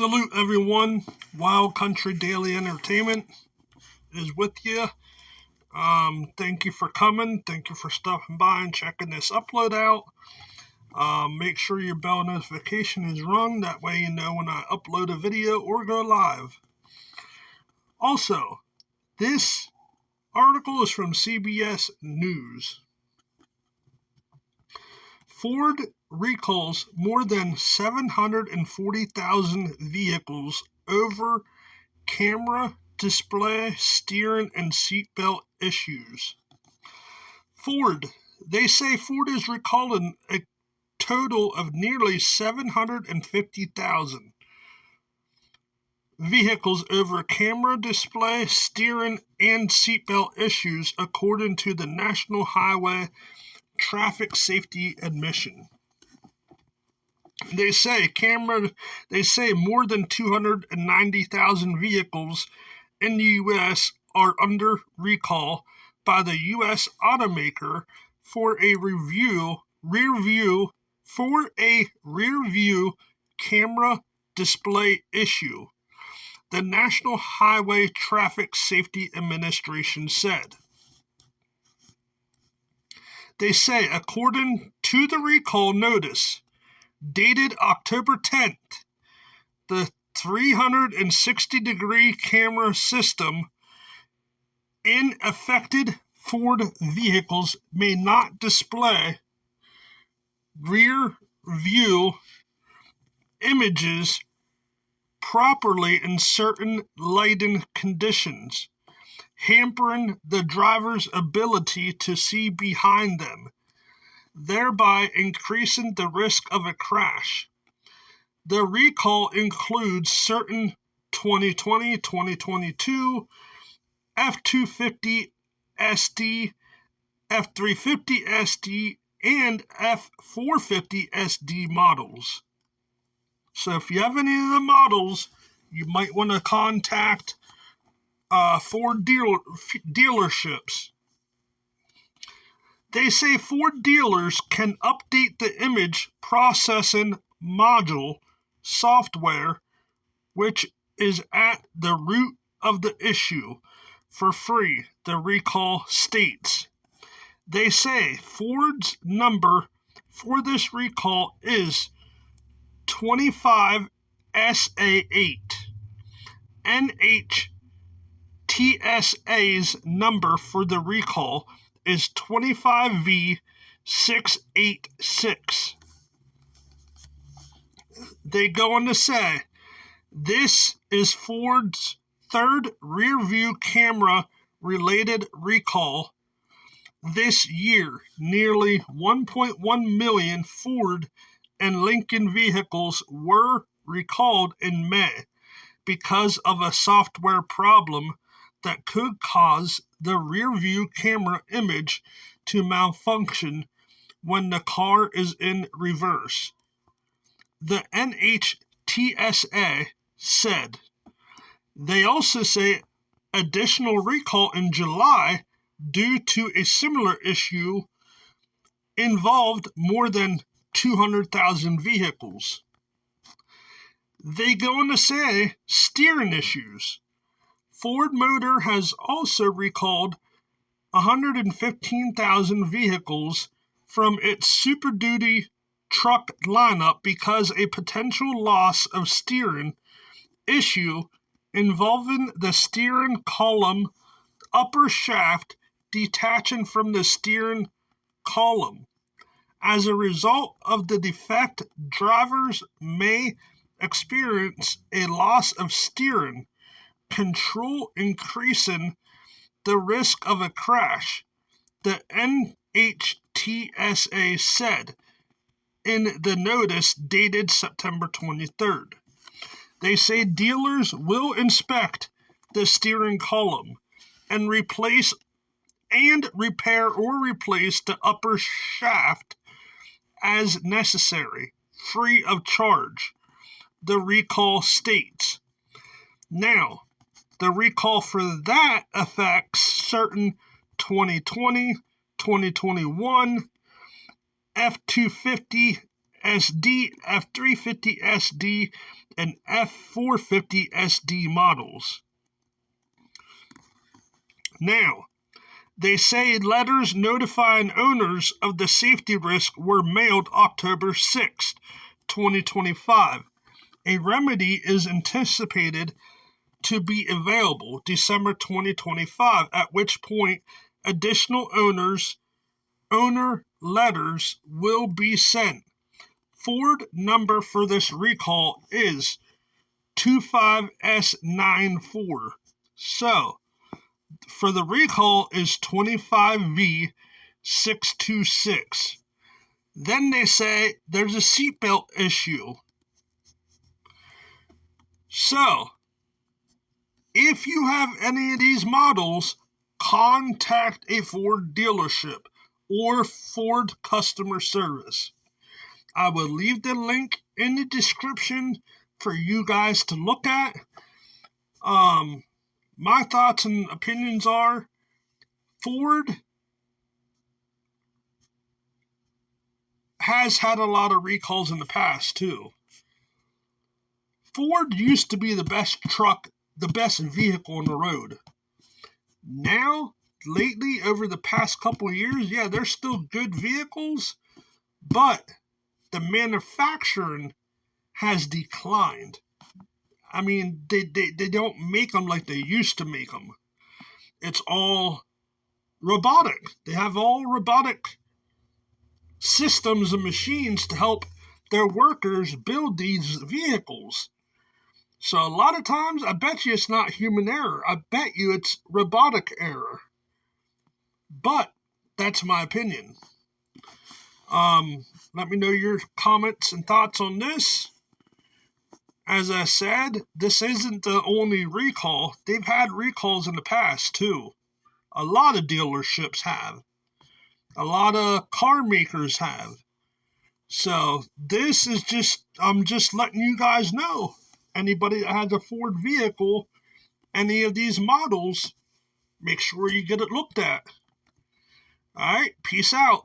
Salute everyone. Wild Country Daily Entertainment is with you. Thank you for coming. Thank you for stopping by and checking this upload out. Make sure your bell notification is rung. That way you know when I upload a video or go live. Also, this article is from CBS News. Ford recalls more than 740,000 vehicles over camera, display, steering, and seatbelt issues. They say Ford is recalling a total of nearly 750,000 vehicles over camera, display, steering, and seatbelt issues, according to the National Highway Traffic Safety Admission. They say more than 290,000 vehicles in the U.S. are under recall by the U.S. automaker for a rear view camera display issue, the National Highway Traffic Safety Administration said. They say, according to the recall notice, dated October 10th, the 360-degree camera system in affected Ford vehicles may not display rear view images properly in certain lighting conditions, hampering the driver's ability to see behind them, thereby increasing the risk of a crash. The recall includes certain 2020, 2022 F-250 SD, F-350 SD, and F-450 SD models. So if you have any of the models, you might want to contact Ford dealerships. They say Ford dealers can update the image processing module software, which is at the root of the issue, for free, the recall states. They say Ford's number for this recall is 25SA8. NHTSA's number for the recall is 25V686. They go on to say, this is Ford's third rear-view camera-related recall this year. Nearly 1.1 million Ford and Lincoln vehicles were recalled in May because of a software problem that could cause the rear-view camera image to malfunction when the car is in reverse. The NHTSA said. They also say additional recall in July due to a similar issue involved more than 200,000 vehicles. They go on to say steering issues. Ford Motor has also recalled 115,000 vehicles from its Super Duty truck lineup because a potential loss of steering issue involving the steering column upper shaft detaching from the steering column. As a result of the defect, drivers may experience a loss of steering control, increasing the risk of a crash, the NHTSA said in the notice dated September 23rd. They say dealers will inspect the steering column and repair or replace the upper shaft as necessary, free of charge, the recall states. Now, the recall for that affects certain 2020, 2021 F-250 SD, F350 SD, and F450 SD models. Now, they say letters notifying owners of the safety risk were mailed October 6, 2025. A remedy is anticipated to be available December 2025, at which point additional owner letters will be sent. Ford number for this recall is 25S94. So, for the recall is 25V626. Then they say there's a seatbelt issue. So, if you have any of these models, contact a Ford dealership or Ford customer service. I will leave the link in the description for you guys to look at. My thoughts and opinions are Ford has had a lot of recalls in the past too. Ford used to be the best truck, the best vehicle on the road. Now, lately, over the past couple of years, yeah, they're still good vehicles, but the manufacturing has declined. I mean, they don't make them like they used to make them. It's all robotic. They have all robotic systems and machines to help their workers build these vehicles. So a lot of times, I bet you it's not human error. I bet you it's robotic error. But that's my opinion. Let me know your comments and thoughts on this. As I said, this isn't the only recall. They've had recalls in the past, too. A lot of dealerships have. A lot of car makers have. So this is I'm just letting you guys know. Anybody that has a Ford vehicle, any of these models, make sure you get it looked at. All right, peace out.